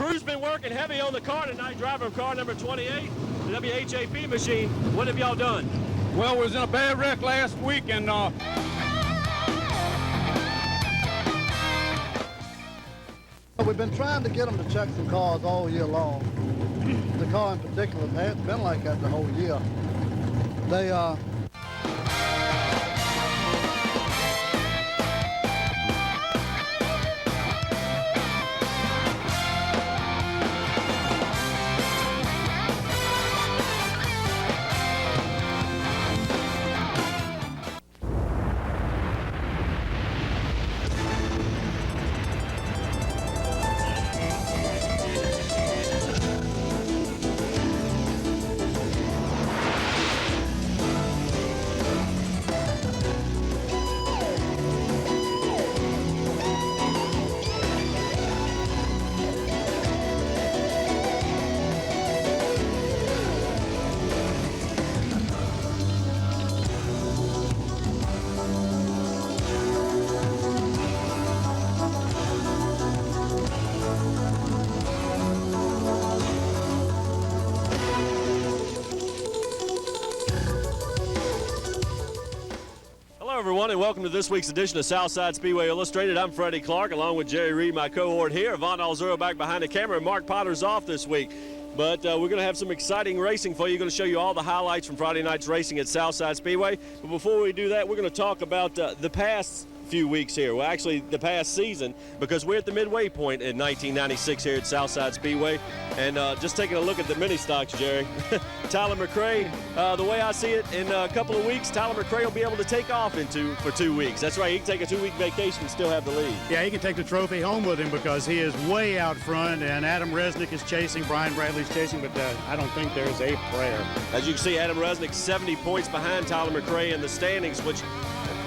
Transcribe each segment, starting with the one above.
crew's been working heavy on the car tonight, driver of car number 28, the WHAP machine. What have y'all done? Well, we was in a bad wreck last week, and we've been trying to get them to check some cars all year long. The car in particular, it's been like that the whole year. They Hello, everyone, and welcome to this week's edition of Southside Speedway Illustrated. I'm Freddie Clark, along with Jerry Reed, my cohort here. Von Alzuro back behind the camera, and Mark Potter's off this week. But we're going to have some exciting racing for you. Going to show you all the highlights from Friday night's racing at Southside Speedway. But before we do that, we're going to talk about the past few weeks here. Well, actually, the past season, because we're at the midway point in 1996 here at Southside Speedway. And just taking a look at the mini stocks, Jerry. Tyler McRae, the way I see it, in a couple of weeks, Tyler McRae will be able to take off for 2 weeks. That's right, he can take a 2-week vacation and still have the lead. Yeah, he can take the trophy home with him because he is way out front, and Adam Resnick is chasing, Brian Bradley's chasing, but I don't think there's a prayer. As you can see, Adam Resnick 70 points behind Tyler McRae in the standings, which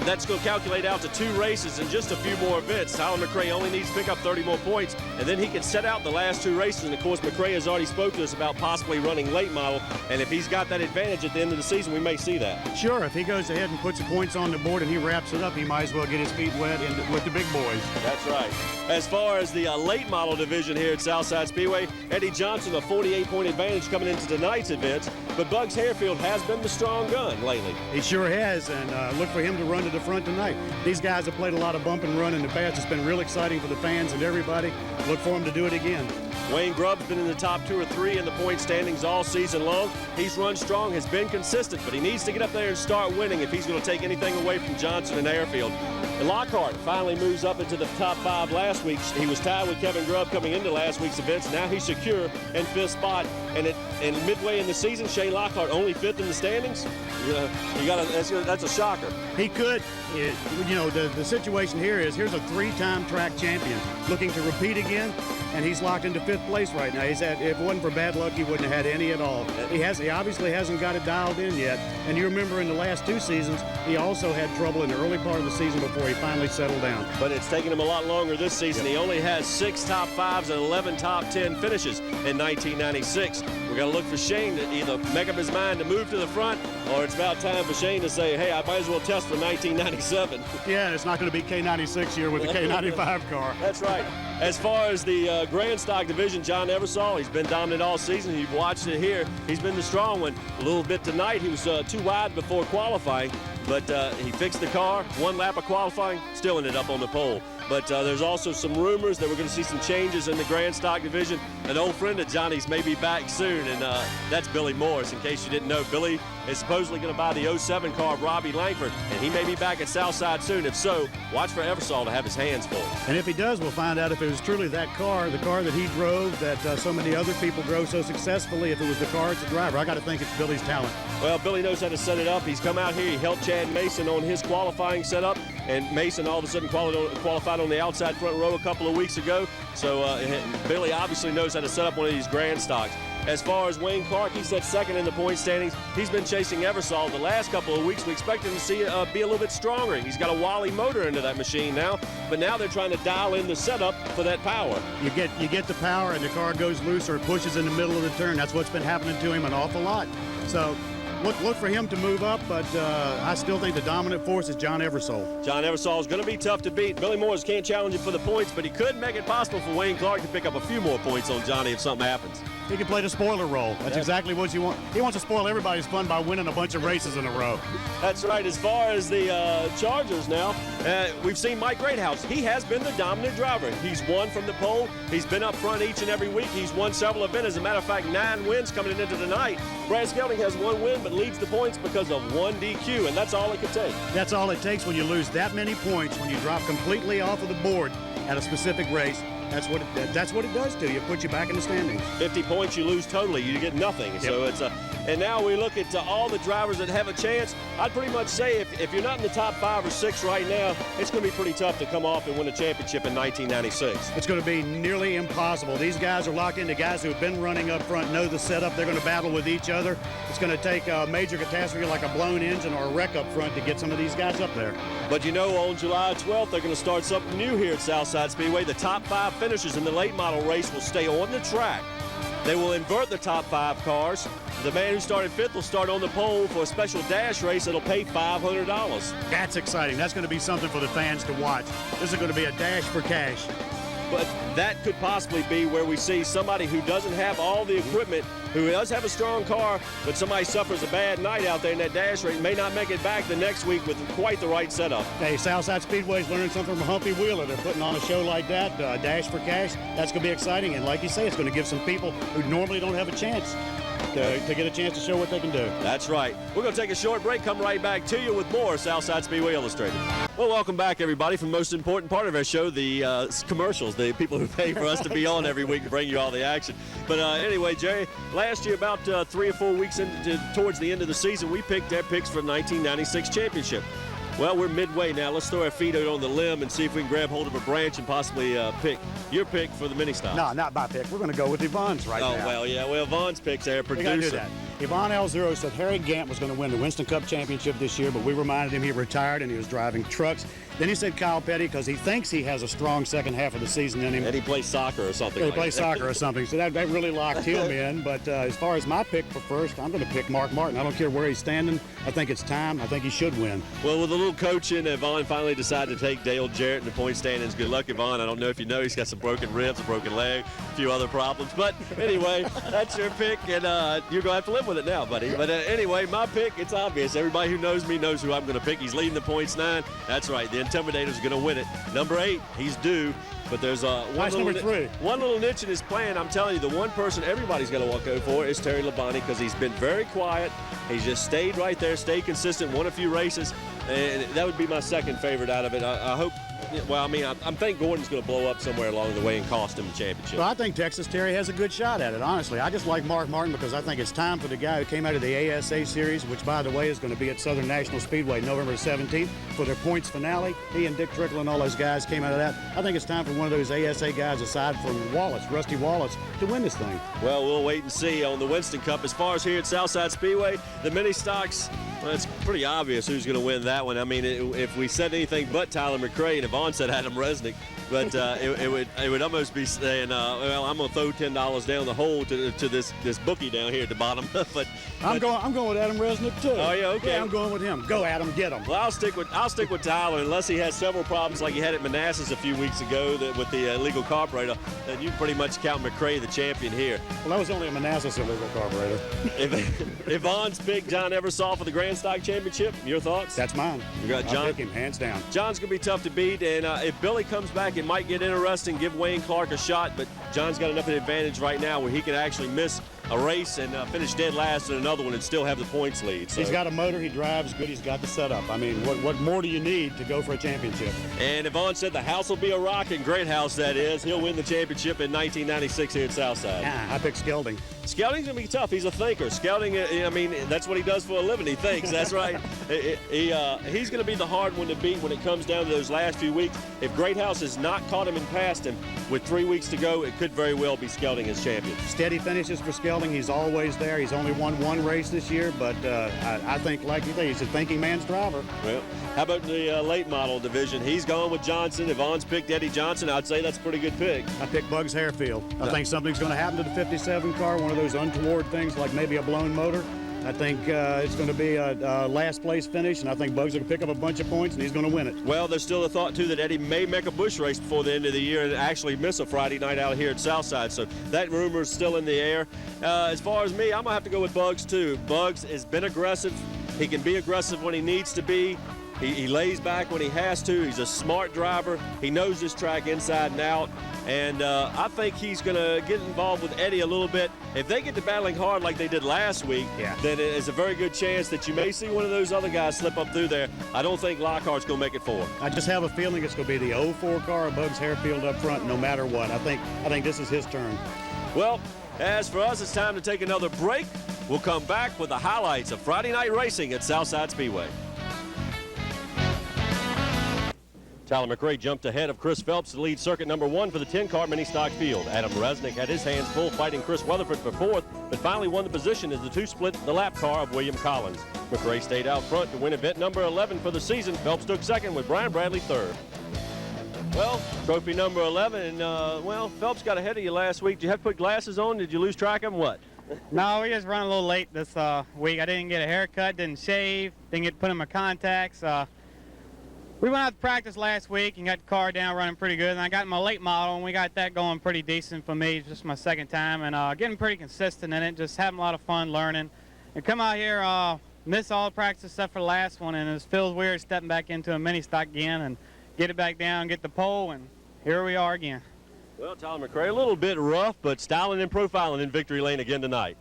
that's going to calculate out to 2 races and just a few more events. Tyler McRae only needs to pick up 30 more points, and then he can set out the last 2 races. And, of course, McRae has already spoke to us about possibly running late model, and if he's got that advantage at the end of the season, we may see that. Sure, if he goes ahead and puts the points on the board and he wraps it up, he might as well get his feet wet with the big boys. That's right. As far as the late model division here at Southside Speedway, Eddie Johnson, a 48-point advantage coming into tonight's events, but Bugs Harefield has been the strong gun lately. He sure has, and look for him to run to the front tonight. These guys have played a lot of bump and run in the past. It's been real exciting for the fans and everybody. Look for him to do it again. Wayne Grubb's been in the top 2 or 3 in the point standings all season long. He's run strong, has been consistent, but he needs to get up there and start winning if he's going to take anything away from Johnson and Harefield. And Lockhart finally moves up into the top 5 last week. He was tied with Kevin Grubb coming into last week's events. Now he's secure in 5th spot. And midway in the season, Shane Lockhart only 5th in the standings. That's a shocker. He could. The situation here is here's a 3-time track champion looking to repeat again, and he's locked into 5th place right now. If it wasn't for bad luck, he wouldn't have had any at all. He obviously hasn't got it dialed in yet. And you remember in the last 2 seasons, he also had trouble in the early part of the season before he finally settled down. But it's taken him a lot longer this season. Yep. He only has 6 top 5s and 11 top 10 finishes in 1996. We're going to look for Shane to either make up his mind to move to the front, or it's about time for Shane to say, hey, I might as well test for 1997. Yeah, it's not going to be K96 here with the K95 car. That's right. As far as the Grand Stock division, John Eversole, he's been dominant all season. You've watched it here. He's been the strong one. A little bit tonight. He was too wide before qualifying, but he fixed the car. 1 lap of qualifying, still ended up on the pole. But there's also some rumors that we're going to see some changes in the Grand Stock division. An old friend of Johnny's may be back soon, and that's Billy Morris. In case you didn't know, Billy is supposedly going to buy the 07 car of Robbie Langford, and he may be back at Southside soon. If so, watch for Eversole to have his hands full. And if he does, we'll find out if it was truly that car, the car that he drove, that so many other people drove so successfully, if it was the car it's the driver. I got to think it's Billy's talent. Well, Billy knows how to set it up. He's come out here. He helped Chad Mason on his qualifying setup, and Mason all of a sudden qualified on the outside front row a couple of weeks ago. So Billy obviously knows how to set up one of these Grand Stocks. As far as Wayne Clark, he set 2nd in the point standings. He's been chasing Eversole the last couple of weeks. We expect him to see be a little bit stronger. He's got a Wally motor into that machine now, but now they're trying to dial in the setup for that power. You get the power and the car goes loose or it pushes in the middle of the turn. That's what's been happening to him an awful lot. So look for him to move up, but I still think the dominant force is John Eversole. John Eversole is going to be tough to beat. Billy Moores can't challenge him for the points, but he could make it possible for Wayne Clark to pick up a few more points on Johnny if something happens. He can play the spoiler role. That's exactly what you want. He wants to spoil everybody's fun by winning a bunch of races in a row. That's right. As far as the Chargers now, we've seen Mike Greathouse. He has been the dominant driver. He's won from the pole. He's been up front each and every week. He's won several events. As a matter of fact, 9 wins coming into tonight. Brad Skelton has 1 win but leads the points because of 1 DQ, and that's all it could take. That's all it takes when you lose that many points, when you drop completely off of the board at a specific race. That's what it does to you. It puts you back in the standings. 50 points, you lose totally. You get nothing. Yep. So it's and now we look at all the drivers that have a chance. I'd pretty much say if you're not in the top 5 or 6 right now, it's going to be pretty tough to come off and win a championship in 1996. It's going to be nearly impossible. These guys are locked into guys who have been running up front, know the setup. They're going to battle with each other. It's going to take a major catastrophe like a blown engine or a wreck up front to get some of these guys up there. But you know, on July 12th, they're going to start something new here at Southside Speedway. The top 5 finishers in the late model race will stay on the track. They will invert the top 5 cars. The man who started 5th will start on the pole for a special dash race that'll pay $500. That's exciting. That's going to be something for the fans to watch. This is going to be a dash for cash. But that could possibly be where we see somebody who doesn't have all the equipment, who does have a strong car, but somebody suffers a bad night out there in that dash race, may not make it back the next week with quite the right setup. Hey, Southside Speedway's learning something from Humpy Wheeler. They're putting on a show like that, dash for cash. That's going to be exciting. And like you say, it's going to give some people who normally don't have a chance to get a chance to show what they can do. That's right. We're going to take a short break, come right back to you with more Southside Speedway Illustrated. Well, welcome back, everybody, for the most important part of our show, the commercials, the people who pay for us to be on every week to bring you all the action. But anyway, Jerry, last year, about 3 or 4 weeks towards the end of the season, we picked our picks for the 1996 championship. Well, we're midway now. Let's throw our feet out on the limb and see if we can grab hold of a branch and possibly pick your pick for the mini stop. No, not my pick. We're going to go with Yvonne's now. Oh, well, yeah. Well, Vaughn's pick's our producer. We got to do that. Yvonne L0 said Harry Gant was going to win the Winston Cup Championship this year, but we reminded him he retired and he was driving trucks. Then he said Kyle Petty because he thinks he has a strong second half of the season in him. And he plays soccer or something. He plays soccer or something, so that really locked him in. But as far as my pick for first, I'm going to pick Mark Martin. I don't care where he's standing. I think it's time. I think he should win. Well, with a little coaching, Yvonne finally decided to take Dale Jarrett in the point standings. Good luck, Yvonne. I don't know if you know, he's got some broken ribs, a broken leg, a few other problems. But anyway, that's your pick, and you're going to have to live with it now, buddy. But anyway, my pick, it's obvious. Everybody who knows me knows who I'm going to pick. He's leading the points 9. That's right. The Intimidator's going to win it. Number 8, he's due. But there's one little niche in his plan. I'm telling you, the one person everybody's going to go for is Terry Labonte because he's been very quiet. He's just stayed right there, stayed consistent, won a few races, and that would be my second favorite out of it. I hope. Well, I mean, I think Gordon's going to blow up somewhere along the way and cost him the championship. Well, I think Texas Terry has a good shot at it, honestly. I just like Mark Martin because I think it's time for the guy who came out of the ASA series, which, by the way, is going to be at Southern National Speedway November 17th for their points finale. He and Dick Trickle and all those guys came out of that. I think it's time for one of those ASA guys, aside from Wallace, Rusty Wallace, to win this thing. Well, we'll wait and see on the Winston Cup. As far as here at Southside Speedway, the mini stocks, well, it's pretty obvious who's going to win that one. I mean, if we said anything but Tyler McRae, and Yvonne said Adam Resnick, but it would almost be saying, well, I'm going to throw $10 down the hole to this bookie down here at the bottom. but I'm going with Adam Resnick too. Oh yeah, okay. Yeah, I'm going with him. Go Adam, get him. Well, I'll stick with Tyler unless he has several problems like he had at Manassas a few weeks ago with the illegal carburetor. Then you pretty much count McRae the champion here. Well, that was only a Manassas illegal carburetor. Yvonne's picked John Eversole for the Grand Stock Championship. Your thoughts? That's mine. You got John. I'll pick him hands down. John's gonna be tough to beat, and if Billy comes back, it might get interesting. Give Wayne Clark a shot, but John's got enough of an advantage right now where he can actually miss a race and finish dead last in another one and still have the points lead. So. He's got a motor, he drives good, he's got the setup. I mean, what more do you need to go for a championship? And Yvonne said the house will be a rocking, great house that is. He'll win the championship in 1996 here at Southside. I pick Skelding. Skelding's going to be tough. He's a thinker. Skelding, I mean, that's what he does for a living. He thinks. That's right. He's going to be the hard one to beat when it comes down to those last few weeks. If Greathouse has not caught him and passed him with 3 weeks to go, it could very well be Skelding as champion. Steady finishes for Skelding. He's always there. He's only won 1 race this year, but I think, like you say, he's a thinking man's driver. Well, how about the late model division? He's gone with Johnson. Yvonne's picked Eddie Johnson. I'd say that's a pretty good pick. I picked Bugs Harefield. I think something's going to happen to the 57 car, one of those untoward things like maybe a blown motor. I think it's going to be a last place finish, and I think Bugs will pick up a bunch of points, and he's going to win it. Well, there's still a thought, too, that Eddie may make a bush race before the end of the year and actually miss a Friday night out here at Southside. So that rumor is still in the air. As far as me, I'm going to have to go with Bugs, too. Bugs has been aggressive. He can be aggressive when he needs to be. He lays back when he has to. He's a smart driver. He knows this track inside and out. And I think he's going to get involved with Eddie a little bit. If they get to battling hard like they did last week, then it's a very good chance that you may see one of those other guys slip up through there. I don't think Lockhart's going to make it forward. I just have a feeling it's going to be the 04 car, Bugs Harefield up front, no matter what. I think this is his turn. Well, as for us, it's time to take another break. We'll come back with the highlights of Friday night racing at Southside Speedway. Tyler McRae jumped ahead of Chris Phelps to lead circuit number 1 for the 10-car mini-stock field. Adam Resnick had his hands full fighting Chris Weatherford for 4th, but finally won the position as the two split the lap car of William Collins. McRae stayed out front to win event number 11 for the season. Phelps took second with Brian Bradley third. Well, trophy number 11, and well, Phelps got ahead of you last week. Did you have to put glasses on? Did you lose track of them? What? No, we just run a little late this week. I didn't get a haircut, didn't shave, didn't get to put in my contacts. We went out to practice last week and got the car down running pretty good, and I got my late model, and we got that going pretty decent for me. It's just my second time, and getting pretty consistent in it, just having a lot of fun learning. And come out here, miss all the practice except for the last one, and it feels weird stepping back into a mini stock again and get it back down, get the pole, and here we are again. Well, Tyler McRae, a little bit rough, but styling and profiling in victory lane again tonight.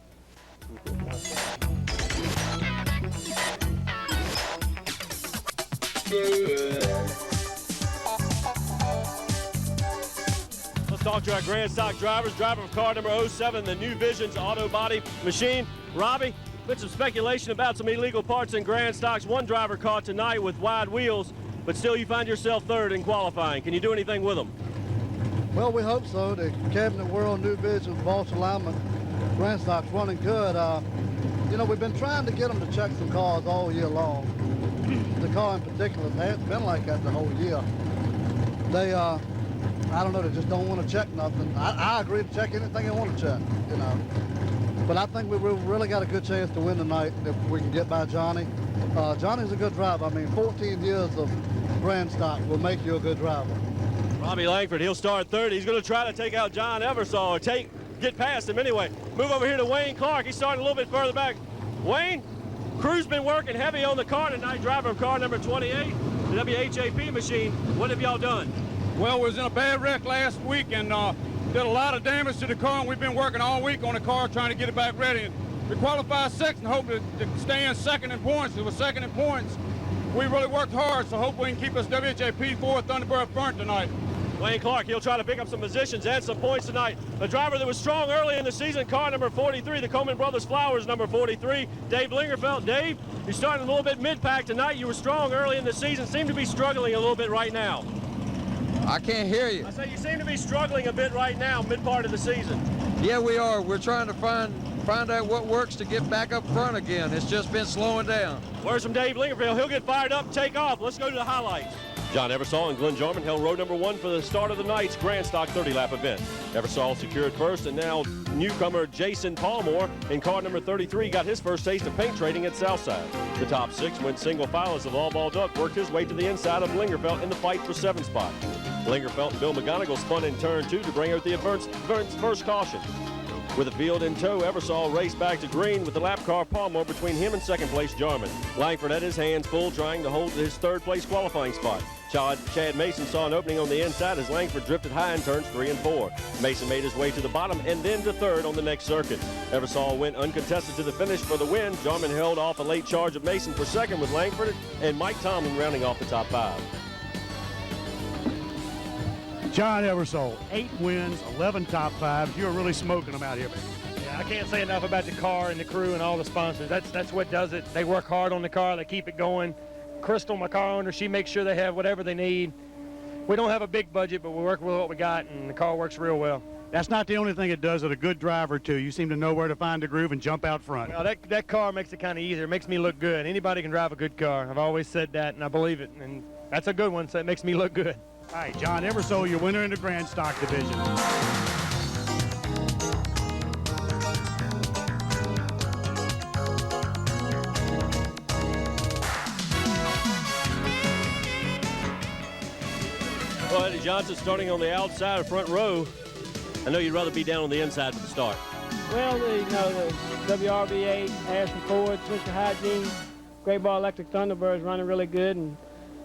Let's talk to our Grand Stock drivers. Driver of car number 07, the New Visions auto body machine. Robbie, been some speculation about some illegal parts in Grand Stocks. One driver caught tonight with wide wheels, but still you find yourself third in qualifying. Can you do anything with them? Well, we hope so. The Cabinet World New Vision Boss Alignment Grand Stock's running good. You know, we've been trying to get them to check some cars all year long. The car in particular hasn't been like that the whole year. They, I don't know, they just don't want to check nothing. I agree to check anything they want to check, you know. But I think we really got a good chance to win tonight if we can get by Johnny. Johnny's a good driver. I mean, 14 years of Grand Stock will make you a good driver. Robbie Langford, he'll start third. He's going to try to take out John Eversole or get past him anyway. Move over here to Wayne Clark. He's starting a little bit further back. Wayne, crew's been working heavy on the car tonight. Driver of car number 28, the WHAP machine. What have y'all done? Well, we was in a bad wreck last week and did a lot of damage to the car, and we've been working all week on the car trying to get it back ready. And we qualified sixth and hope to stay in second in points. It was second in points. We really worked hard, so hope we can keep us WHAP 4 Thunderbird front tonight. Wayne Clark, he'll try to pick up some positions and some points tonight. The driver that was strong early in the season, car number 43, the Coleman Brothers Flowers, number 43, Dave Lingerfeld. Dave, you're starting a little bit mid-pack tonight. You were strong early in the season, seem to be struggling a little bit right now. I can't hear you. I say you seem to be struggling a bit right now, mid-part of the season. Yeah, we are. We're trying to find out what works to get back up front again. It's just been slowing down. Where's from Dave Lingerfeld? He'll get fired up and take off. Let's go to the highlights. John Eversole and Glenn Jarman held row number 1 for the start of the night's Grand Stock 30-lap event. Eversole secured first, and now newcomer Jason Palmore in car number 33 got his first taste of paint trading at Southside. The top 6 went single file as the Law Duck worked his way to the inside of Lingerfeld in the fight for 7th spot. Lingerfeld and Bill McGonigal spun in turn 2 to bring out the event's first caution. With the field in tow, Eversole raced back to green with the lap car Palmore between him and second place Jarman. Langford had his hands full trying to hold his third place qualifying spot. Chad Mason saw an opening on the inside as Langford drifted high in turns 3 and 4. Mason made his way to the bottom and then to third on the next circuit. Eversole went uncontested to the finish for the win. Jarman held off a late charge of Mason for second with Langford and Mike Tomlin rounding off the top 5. John Eversole, 8 wins, 11 top 5s. You're really smoking them out here, man. Yeah, I can't say enough about the car and the crew and all the sponsors. That's what does it. They work hard on the car. They keep it going. Crystal, my car owner, she makes sure they have whatever they need. We don't have a big budget, but we work with what we got, and the car works real well. That's not the only thing it does. It a good driver, too. You seem to know where to find the groove and jump out front. Well, that car makes it kind of easier. It makes me look good. Anybody can drive a good car. I've always said that, and I believe it. And that's a good one, so it makes me look good. All right, John Eversole, your winner in the Grand Stock division. Johnson starting on the outside of front row. I know you'd rather be down on the inside for the start. Well, the WRBA, Ashland Ford, Mr. Hygiene, Great Ball Electric Thunderbirds running really good, and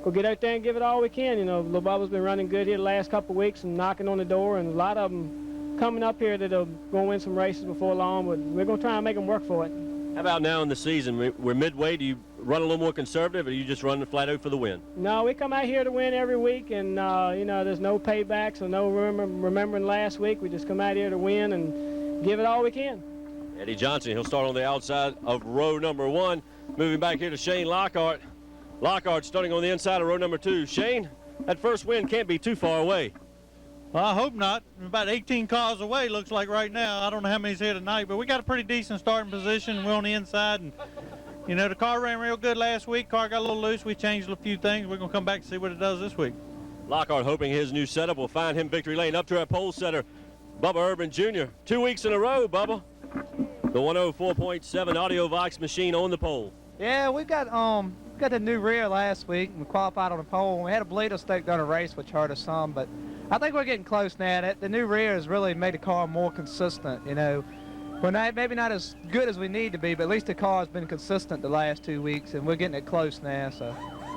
we'll get out there and give it all we can. Lil Bubba's been running good here the last couple of weeks and knocking on the door, and a lot of them coming up here that are going to win some races before long, but we're going to try and make them work for it. How about now in the season? We're midway. Do you run a little more conservative, or do you just run flat out for the win? No, we come out here to win every week, and, there's no paybacks or no remembering last week. We just come out here to win and give it all we can. Eddie Johnson, he'll start on the outside of row number 1. Moving back here to Shane Lockhart. Lockhart starting on the inside of row number 2. Shane, that first win can't be too far away. Well, I hope not. About 18 cars away, looks like right now. I don't know how many's here tonight, but we got a pretty decent starting position. We're on the inside, and the car ran real good last week. Car got a little loose. We changed a few things. We're going to come back and see what it does this week. Lockhart hoping his new setup will find him victory lane. Up to our pole setter, Bubba Urban Jr. 2 weeks in a row, Bubba. The 104.7 Audio Vox machine on the pole. Yeah, we got the new rear last week. We qualified on the pole. We had a bleeder stake during a race, which hurt us some, but I think we're getting close now. The new rear has really made the car more consistent. We're maybe not as good as we need to be, but at least the car has been consistent the last 2 weeks, and we're getting it close now, so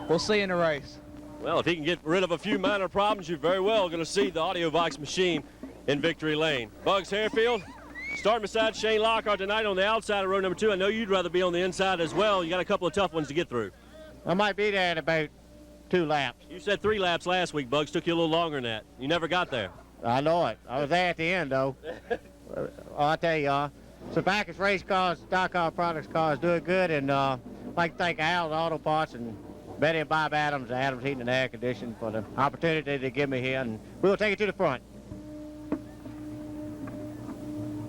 we'll see in the race. Well, if he can get rid of a few minor problems, you're very well going to see the Audio Vox machine in victory lane. Bugs Harefield starting beside Shane Lockhart tonight on the outside of row number 2. I know you'd rather be on the inside as well. You got a couple of tough ones to get through. I might be there in about 2 laps. You said 3 laps last week, Bugs. Took you a little longer than that. You never got there. I know it. I was there at the end, though. I'll tell you, Tobacco's race cars, stock car products cars do it good, and I'd like to thank Al's Auto Parts and Betty and Bob Adams Heating and Air Conditioning for the opportunity to give me here, and we'll take it to the front.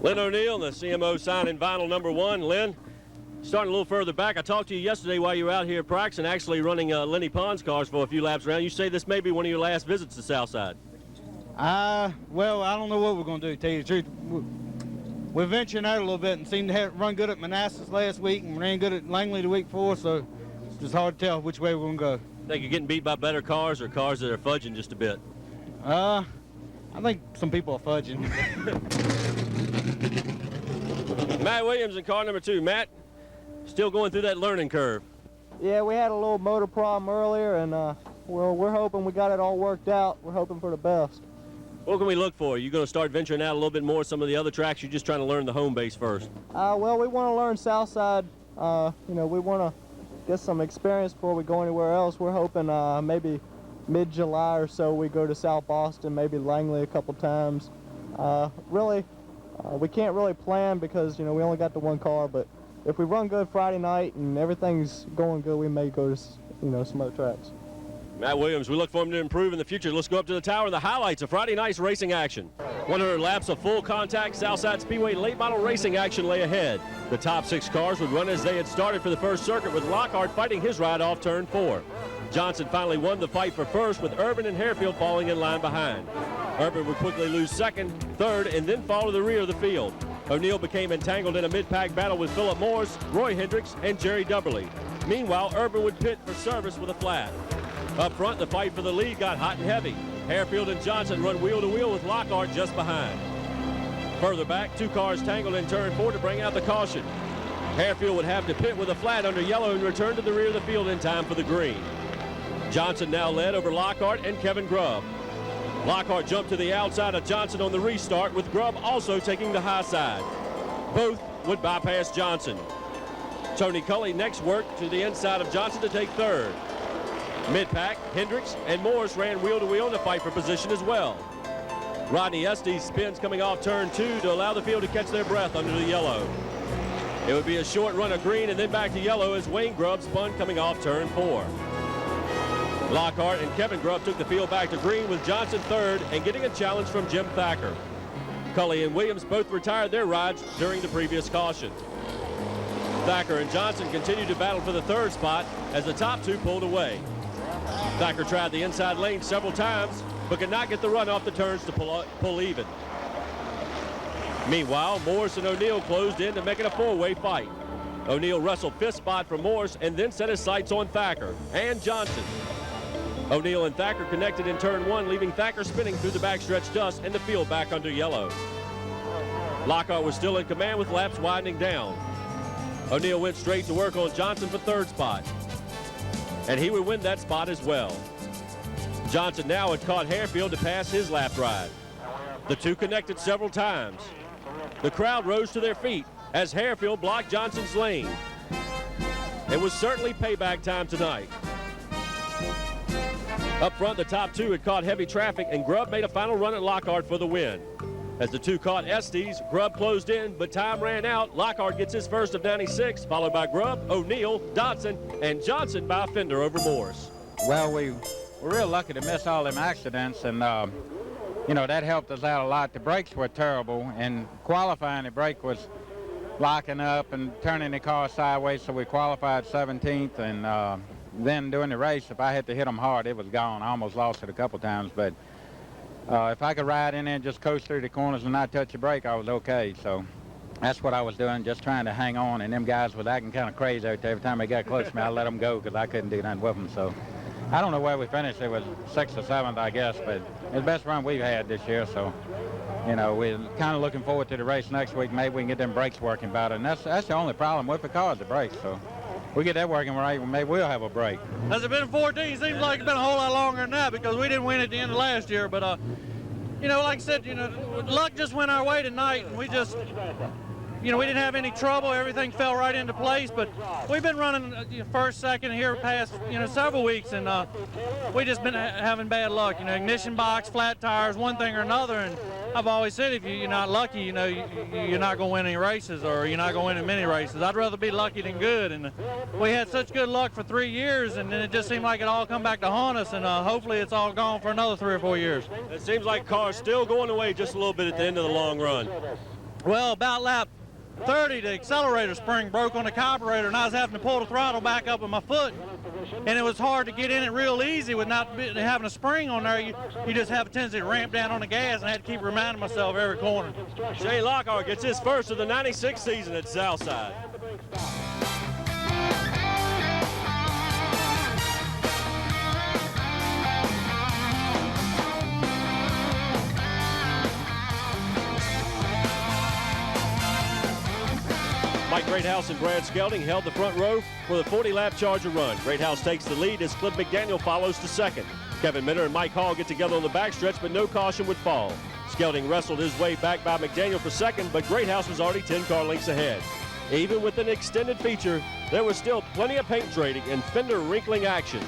Lynn O'Neill, the CMO signing vinyl number 1. Lynn, starting a little further back. I talked to you yesterday while you were out here practicing, actually running Lenny Pond's cars for a few laps around. You say this may be one of your last visits to Southside. Well, I don't know what we're going to do, to tell you the truth. We're venturing out a little bit and seemed to run good at Manassas last week and ran good at Langley the week before, so it's just hard to tell which way we're going to go. Think you're getting beat by better cars or cars that are fudging just a bit? I think some people are fudging. Matt Williams in car number 2. Matt, still going through that learning curve. Yeah, we had a little motor problem earlier, and we're hoping we got it all worked out. We're hoping for the best. What can we look for? You going to start venturing out a little bit more some of the other tracks? You're just trying to learn the home base first? Well, we want to learn Southside. We want to get some experience before we go anywhere else. We're hoping maybe mid-July or so we go to South Boston, maybe Langley a couple times. We can't really plan because, we only got the one car, but if we run good Friday night and everything's going good, we may go to, some other tracks. Matt Williams, we look for him to improve in the future. Let's go up to the tower and the highlights of Friday night's racing action. 100 laps of full contact Southside Speedway late model racing action lay ahead. The top 6 cars would run as they had started for the first circuit, with Lockhart fighting his ride off turn 4. Johnson finally won the fight for first, with Urban and Harefield falling in line behind. Urban would quickly lose second, third, and then fall to the rear of the field. O'Neill became entangled in a mid-pack battle with Philip Morris, Roy Hendricks, and Jerry Dubberly. Meanwhile, Urban would pit for service with a flat. Up front, the fight for the lead got hot and heavy. Harefield and Johnson run wheel-to-wheel with Lockhart just behind. Further back, 2 cars tangled in turn 4 to bring out the caution. Harefield would have to pit with a flat under yellow and return to the rear of the field in time for the green. Johnson now led over Lockhart and Kevin Grubb. Lockhart jumped to the outside of Johnson on the restart, with Grubb also taking the high side. Both would bypass Johnson. Tony Culley next worked to the inside of Johnson to take third. Mid-pack, Hendricks and Morris ran wheel-to-wheel to fight for position as well. Rodney Estes spins coming off turn 2 to allow the field to catch their breath under the yellow. It would be a short run of green and then back to yellow as Wayne Grubb spun coming off turn 4. Lockhart and Kevin Grubb took the field back to green, with Johnson third and getting a challenge from Jim Thacker. Culley and Williams both retired their rides during the previous caution. Thacker and Johnson continued to battle for the third spot as the top 2 pulled away. Thacker tried the inside lane several times, but could not get the run off the turns to pull even. Meanwhile, Morris and O'Neill closed in to make it a 4-way fight. O'Neill wrestled 5th spot from Morris and then set his sights on Thacker and Johnson. O'Neill and Thacker connected in turn 1, leaving Thacker spinning through the backstretch dust and the field back under yellow. Lockhart was still in command with laps widening down. O'Neill went straight to work on Johnson for 3rd spot, and he would win that spot as well. Johnson now had caught Harefield to pass his lap ride. The two connected several times. The crowd rose to their feet as Harefield blocked Johnson's lane. It was certainly payback time tonight. Up front, the top two had caught heavy traffic, and Grubb made a final run at Lockhart for the win. As the two caught Estes, Grubb closed in, but time ran out. Lockhart gets his first of 96, followed by Grubb, O'Neill, Dodson, and Johnson by a fender over Morris. Well, we were real lucky to miss all them accidents, and you know, that helped us out a lot. The brakes were terrible, and qualifying, the brake was locking up and turning the car sideways, so we qualified 17th, and then during the race, if I had to hit them hard, it was gone. I almost lost it a couple times, but if I could ride in there and just coast through the corners and not touch the brake, I was okay. So that's what I was doing, just trying to hang on, and them guys was acting kind of crazy out there. Every time they got close to me, I let them go because I couldn't do nothing with them. So I don't know where we finished. It was 6th or 7th, I guess, but it's the best run we've had this year. So, you know, we're kind of looking forward to the race next week. Maybe we can get them brakes working better, and that's the only problem with the car is the brakes. So we get that working right, maybe we'll have a break. Has it been 14? Seems like it's been a whole lot longer than that because we didn't win at the end of last year. But, you know, like I said, you know, luck just went our way tonight, and we just, you know, we didn't have any trouble. Everything fell right into place. But we've been running first, second here past, you know, several weeks, and we just been having bad luck. You know, ignition box, flat tires, one thing or another. And I've always said if you're not lucky, you know, you're not going to win any races, or you're not going to win many races. I'd rather be lucky than good. And we had such good luck for 3 years, and then it just seemed like it all come back to haunt us. And hopefully it's all gone for another 3 or 4 years. It seems like cars still going away just a little bit at the end of the long run. Well, about lap 30, the accelerator spring broke on the carburetor, and I was having to pull the throttle back up with my foot, and it was hard to get in it real easy with not having a spring on there. You just have a tendency to ramp down on the gas, and I had to keep reminding myself every corner. Shane Lockhart gets his first of the 96 season at Southside. Mike Greathouse and Brad Skelding held the front row for the 40-lap Charger run. Greathouse takes the lead as Cliff McDaniel follows to second. Kevin Minner and Mike Hall get together on the backstretch, but no caution would fall. Skelding wrestled his way back by McDaniel for second, but Greathouse was already 10 car lengths ahead. Even with an extended feature, there was still plenty of paint trading and fender wrinkling action.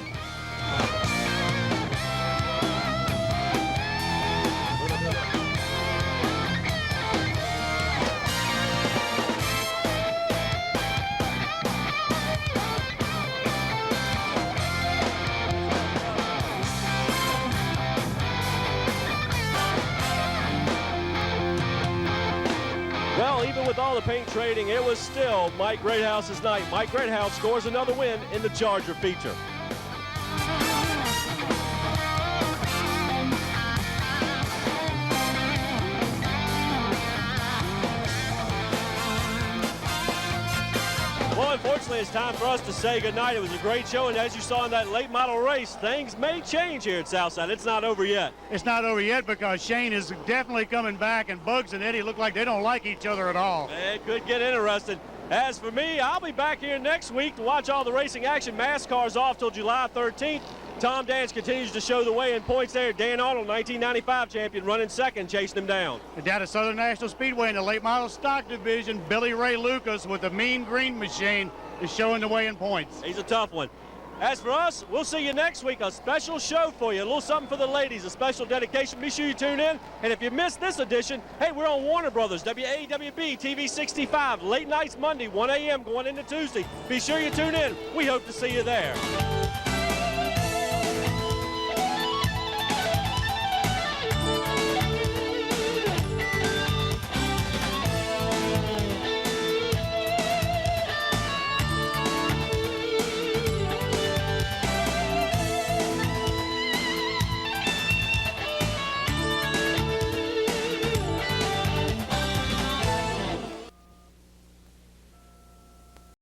With all the paint trading, it was still Mike Greathouse's night. Mike Greathouse scores another win in the Charger feature. Well, unfortunately, it's time for us to say goodnight. It was a great show, and as you saw in that late model race, things may change here at Southside. It's not over yet. It's not over yet because Shane is definitely coming back, and Bugs and Eddie look like they don't like each other at all. It could get interesting. As for me, I'll be back here next week to watch all the racing action. Mass cars off till July 13th. Tom Dance continues to show the way in points there. Dan Arnold, 1995 champion, running second, chasing him down. And down at Southern National Speedway in the late model stock division, Billy Ray Lucas with the mean green machine is showing the way in points. He's a tough one. As for us, we'll see you next week. A special show for you, a little something for the ladies, a special dedication. Be sure you tune in. And if you missed this edition, hey, we're on Warner Brothers, WAWB, TV 65, late nights Monday, 1 a.m. going into Tuesday. Be sure you tune in. We hope to see you there.